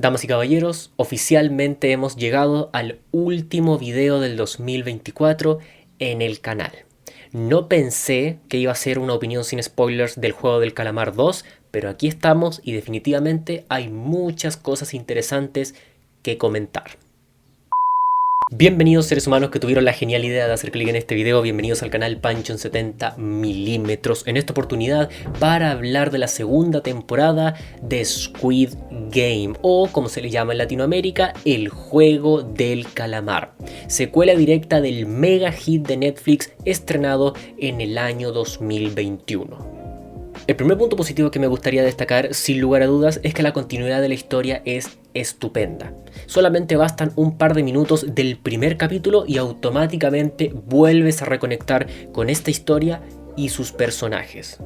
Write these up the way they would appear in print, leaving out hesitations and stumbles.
Damas y caballeros, oficialmente hemos llegado al último video del 2024 en el canal. No pensé que iba a ser una opinión sin spoilers del juego del Calamar 2, pero aquí estamos y definitivamente hay muchas cosas interesantes que comentar. Bienvenidos seres humanos que tuvieron la genial idea de hacer clic en este video, bienvenidos al canal Pancho en 70 milímetros. En esta oportunidad para hablar de la segunda temporada de Squid Game, o como se le llama en Latinoamérica, el juego del calamar. Secuela directa del mega hit de Netflix estrenado en el año 2021. El primer punto positivo que me gustaría destacar, sin lugar a dudas, es que la continuidad de la historia es estupenda. Solamente bastan un par de minutos del primer capítulo y automáticamente vuelves a reconectar con esta historia y sus personajes.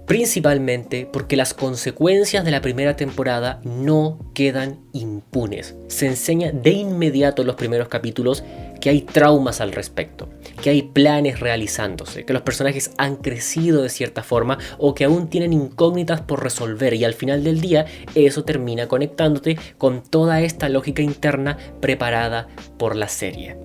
Principalmente porque las consecuencias de la primera temporada no quedan impunes. Se enseña de inmediato en los primeros capítulos que hay traumas al respecto, que hay planes realizándose, que los personajes han crecido de cierta forma o que aún tienen incógnitas por resolver, y al final del día eso termina conectándote con toda esta lógica interna preparada por la serie.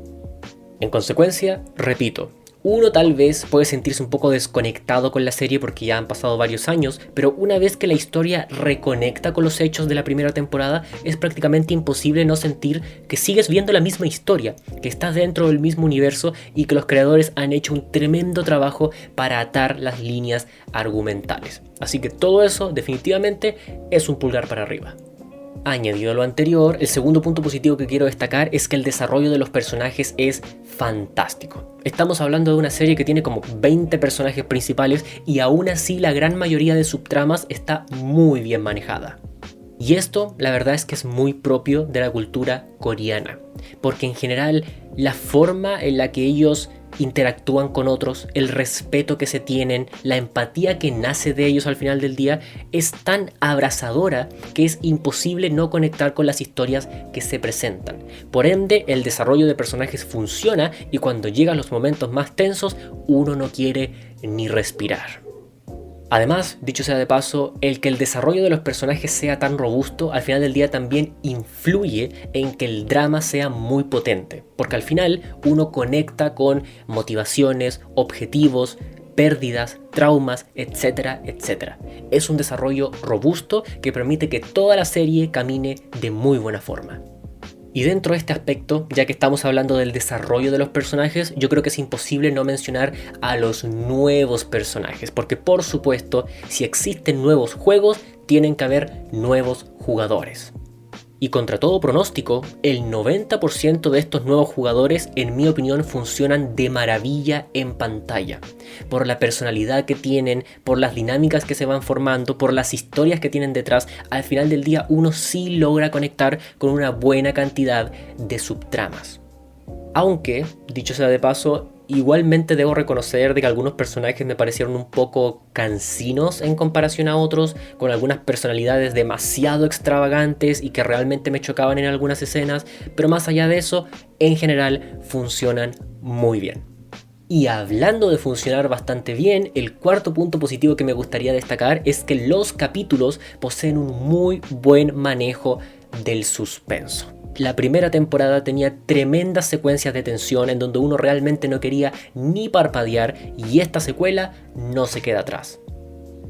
En consecuencia, repito, uno tal vez puede sentirse un poco desconectado con la serie porque ya han pasado varios años, pero una vez que la historia reconecta con los hechos de la primera temporada, es prácticamente imposible no sentir que sigues viendo la misma historia, que estás dentro del mismo universo y que los creadores han hecho un tremendo trabajo para atar las líneas argumentales. Así que todo eso definitivamente es un pulgar para arriba. Añadido a lo anterior, el segundo punto positivo que quiero destacar es que el desarrollo de los personajes es fantástico. Estamos hablando de una serie que tiene como 20 personajes principales y aún así la gran mayoría de subtramas está muy bien manejada. Y esto, la verdad es que es muy propio de la cultura coreana, porque en general la forma en la que ellos interactúan con otros, el respeto que se tienen, la empatía que nace de ellos al final del día es tan abrazadora que es imposible no conectar con las historias que se presentan. Por ende, el desarrollo de personajes funciona y cuando llegan los momentos más tensos, uno no quiere ni respirar. Además, dicho sea de paso, el que el desarrollo de los personajes sea tan robusto al final del día también influye en que el drama sea muy potente, porque al final uno conecta con motivaciones, objetivos, pérdidas, traumas, etcétera, etcétera. Es un desarrollo robusto que permite que toda la serie camine de muy buena forma. Y dentro de este aspecto, ya que estamos hablando del desarrollo de los personajes, yo creo que es imposible no mencionar a los nuevos personajes, porque por supuesto, si existen nuevos juegos, tienen que haber nuevos jugadores. Y contra todo pronóstico, el 90% de estos nuevos jugadores, en mi opinión, funcionan de maravilla en pantalla. Por la personalidad que tienen, por las dinámicas que se van formando, por las historias que tienen detrás, al final del día uno sí logra conectar con una buena cantidad de subtramas. Aunque, dicho sea de paso, igualmente debo reconocer de que algunos personajes me parecieron un poco cansinos en comparación a otros, con algunas personalidades demasiado extravagantes y que realmente me chocaban en algunas escenas, pero más allá de eso, en general funcionan muy bien. Y hablando de funcionar bastante bien, el cuarto punto positivo que me gustaría destacar es que los capítulos poseen un muy buen manejo del suspenso. La primera temporada tenía tremendas secuencias de tensión en donde uno realmente no quería ni parpadear, y esta secuela no se queda atrás.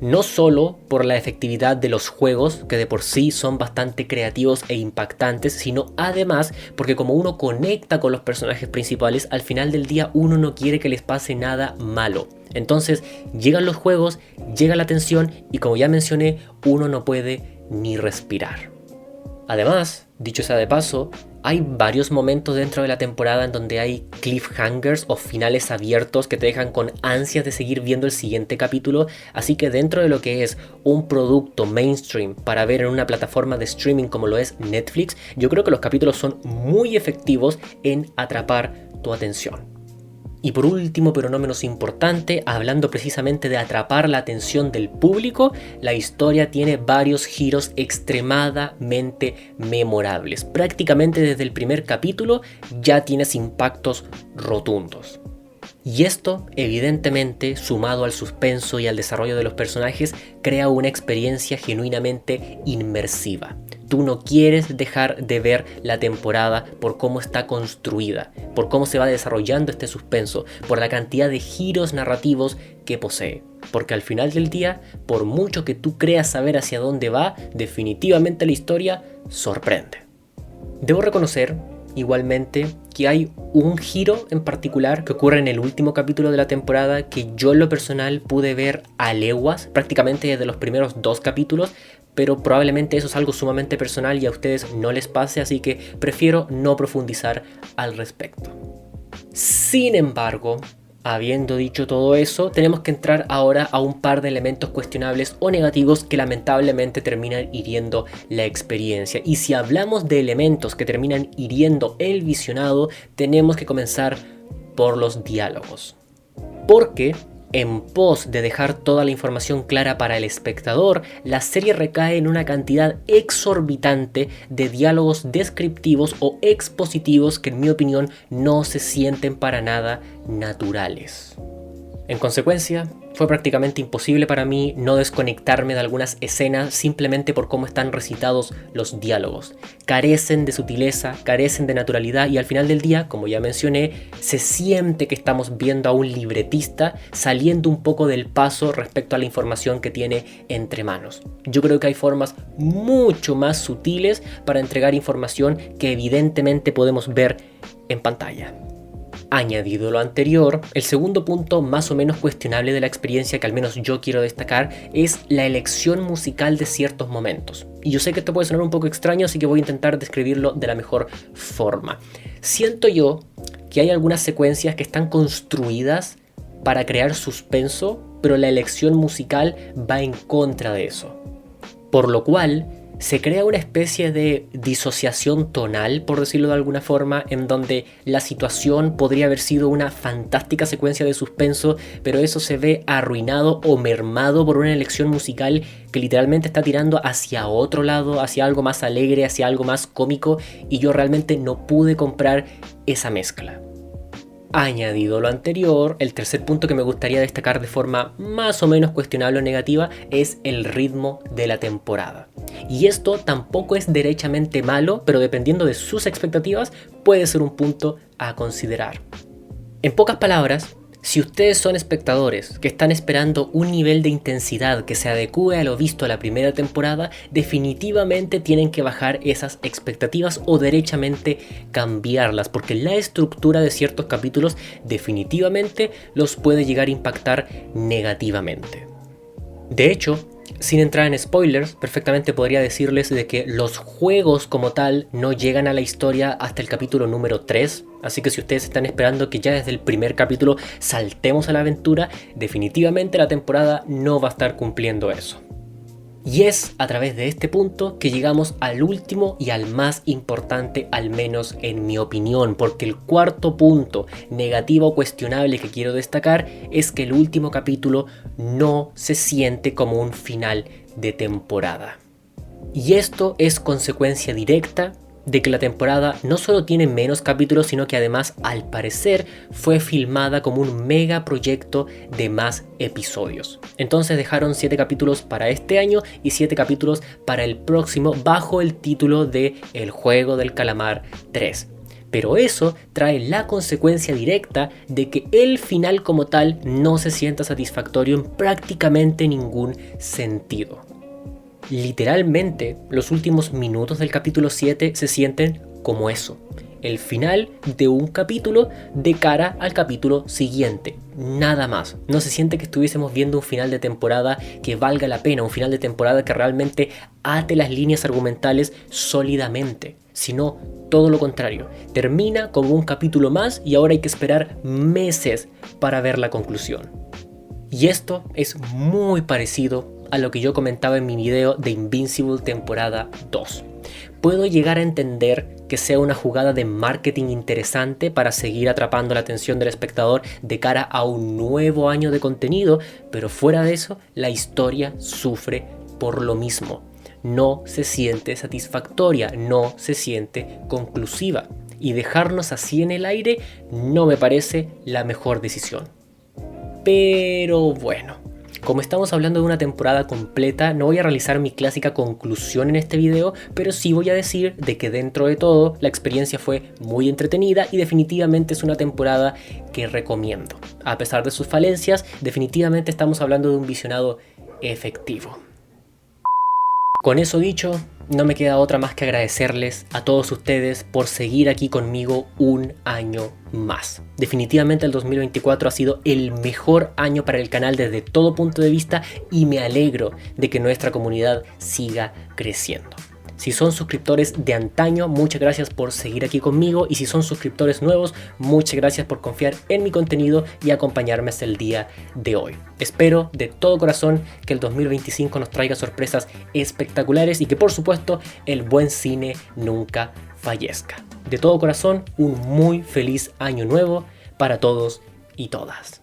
No solo por la efectividad de los juegos, que de por sí son bastante creativos e impactantes, sino además porque como uno conecta con los personajes principales, al final del día uno no quiere que les pase nada malo. Entonces llegan los juegos, llega la tensión y, como ya mencioné, uno no puede ni respirar. Además, dicho sea de paso, hay varios momentos dentro de la temporada en donde hay cliffhangers o finales abiertos que te dejan con ansias de seguir viendo el siguiente capítulo, así que dentro de lo que es un producto mainstream para ver en una plataforma de streaming como lo es Netflix, yo creo que los capítulos son muy efectivos en atrapar tu atención. Y por último, pero no menos importante, hablando precisamente de atrapar la atención del público, la historia tiene varios giros extremadamente memorables. Prácticamente desde el primer capítulo ya tienes impactos rotundos. Y esto, evidentemente, sumado al suspenso y al desarrollo de los personajes, crea una experiencia genuinamente inmersiva. tú no quieres dejar de ver la temporada por cómo está construida, por cómo se va desarrollando este suspenso, por la cantidad de giros narrativos que posee. Porque al final del día, por mucho que tú creas saber hacia dónde va, definitivamente la historia sorprende. Debo reconocer, igualmente, que hay un giro en particular que ocurre en el último capítulo de la temporada que yo en lo personal pude ver a leguas, prácticamente desde los primeros 2 capítulos, pero probablemente eso es algo sumamente personal y a ustedes no les pase, así que prefiero no profundizar al respecto. Sin embargo, habiendo dicho todo eso, tenemos que entrar ahora a un par de elementos cuestionables o negativos que lamentablemente terminan hiriendo la experiencia. Y si hablamos de elementos que terminan hiriendo el visionado, tenemos que comenzar por los diálogos. Porque en pos de dejar toda la información clara para el espectador, la serie recae en una cantidad exorbitante de diálogos descriptivos o expositivos que en mi opinión no se sienten para nada naturales. En consecuencia, fue prácticamente imposible para mí no desconectarme de algunas escenas simplemente por cómo están recitados los diálogos. Carecen de sutileza, carecen de naturalidad y al final del día, como ya mencioné, se siente que estamos viendo a un libretista saliendo un poco del paso respecto a la información que tiene entre manos. Yo creo que hay formas mucho más sutiles para entregar información que evidentemente podemos ver en pantalla. Añadido lo anterior, el segundo punto más o menos cuestionable de la experiencia que al menos yo quiero destacar es la elección musical de ciertos momentos. Y yo sé que esto puede sonar un poco extraño, así que voy a intentar describirlo de la mejor forma. Siento yo que hay algunas secuencias que están construidas para crear suspenso, pero la elección musical va en contra de eso. Por lo cual se crea una especie de disociación tonal, por decirlo de alguna forma, en donde la situación podría haber sido una fantástica secuencia de suspenso, pero eso se ve arruinado o mermado por una elección musical que literalmente está tirando hacia otro lado, hacia algo más alegre, hacia algo más cómico, y yo realmente no pude comprar esa mezcla. Añadido lo anterior, el tercer punto que me gustaría destacar de forma más o menos cuestionable o negativa es el ritmo de la temporada. Y esto tampoco es derechamente malo, pero dependiendo de sus expectativas puede ser un punto a considerar. En pocas palabras, si ustedes son espectadores que están esperando un nivel de intensidad que se adecue a lo visto a la primera temporada, definitivamente tienen que bajar esas expectativas o derechamente cambiarlas, porque la estructura de ciertos capítulos definitivamente los puede llegar a impactar negativamente. De hecho, sin entrar en spoilers, perfectamente podría decirles de que los juegos como tal no llegan a la historia hasta el capítulo número 3, así que si ustedes están esperando que ya desde el primer capítulo saltemos a la aventura, definitivamente la temporada no va a estar cumpliendo eso. Y es a través de este punto que llegamos al último y al más importante, al menos en mi opinión, porque el cuarto punto negativo o cuestionable que quiero destacar es que el último capítulo no se siente como un final de temporada. Y esto es consecuencia directa de que la temporada no solo tiene menos capítulos, sino que además, al parecer, fue filmada como un mega proyecto de más episodios. Entonces dejaron 7 capítulos para este año y 7 capítulos para el próximo bajo el título de El Juego del Calamar 3. Pero eso trae la consecuencia directa de que el final como tal no se sienta satisfactorio en prácticamente ningún sentido. Literalmente, los últimos minutos del capítulo 7 se sienten como eso. El final de un capítulo de cara al capítulo siguiente. Nada más. No se siente que estuviésemos viendo un final de temporada que valga la pena. Un final de temporada que realmente ate las líneas argumentales sólidamente. Sino todo lo contrario. Termina como un capítulo más y ahora hay que esperar meses para ver la conclusión. Y esto es muy parecido a lo que yo comentaba en mi video de Invincible temporada 2. Puedo llegar a entender que sea una jugada de marketing interesante para seguir atrapando la atención del espectador de cara a un nuevo año de contenido, pero fuera de eso, la historia sufre por lo mismo. No se siente satisfactoria, no se siente conclusiva. Y dejarnos así en el aire no me parece la mejor decisión. Pero bueno, Como estamos hablando de una temporada completa, no voy a realizar mi clásica conclusión en este video, pero sí voy a decir de que dentro de todo la experiencia fue muy entretenida y definitivamente es una temporada que recomiendo. A pesar de sus falencias, definitivamente estamos hablando de un visionado efectivo. Con eso dicho, no me queda otra más que agradecerles a todos ustedes por seguir aquí conmigo un año más. Definitivamente el 2024 ha sido el mejor año para el canal desde todo punto de vista y me alegro de que nuestra comunidad siga creciendo. Si son suscriptores de antaño, muchas gracias por seguir aquí conmigo, y si son suscriptores nuevos, muchas gracias por confiar en mi contenido y acompañarme hasta el día de hoy. Espero de todo corazón que el 2025 nos traiga sorpresas espectaculares y que por supuesto el buen cine nunca fallezca. De todo corazón, un muy feliz año nuevo para todos y todas.